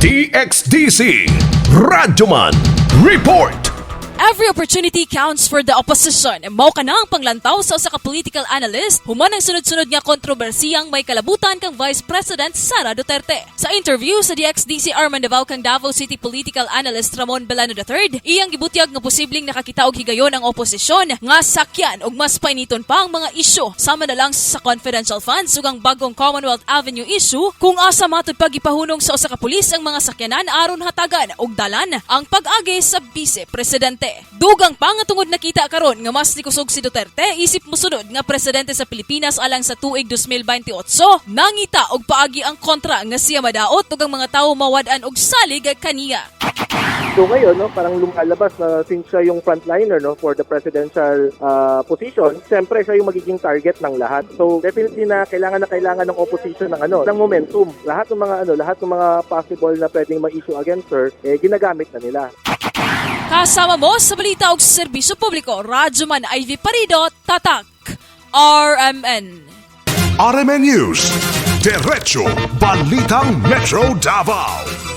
DXDC Radyoman Report. Every opportunity counts for the opposition. Mao ka na ang panglantaw sa usa ka political analyst human ang sunod-sunod nga kontrobersiyang may kalabutan kang Vice President Sara Duterte. Sa interview sa DXDC Arman Davao kang Davao City political analyst Ramon Belano III, iyang gibutyag nga posibleng nakakita og higayon ang oposisyon nga sakyan og mas painiton pa ang mga isyu sama na lang sa confidential funds ug ang bagong Commonwealth Avenue issue kung asa matud pa gipahunong sa usa ka pulis ang mga sakyanan aron hatagan og dalan ang pag-agi sa Vice Presidente. Dugang pa nga tungod nakita karon nga mas nikusog si Duterte isip mosunod nga presidente sa Pilipinas alang sa tuig 2028 nangita og paagi ang kontra nga siya madaot ug ang mga tawo mawad-an og salig kaniya. So ngayon, parang lumalabas na since siya yung frontliner for the presidential position, siyempre siya yung magiging target ng lahat. So definitely na kailangan ng opposition ng momentum. Lahat ng mga possible na pwedeng ma-issue against her, ginagamit na nila. Kasama mo sa balita og serbisyo publiko, Radyoman Ivy Parido, Tatak, RMN. RMN News, Diretso Balitang Metro Davao.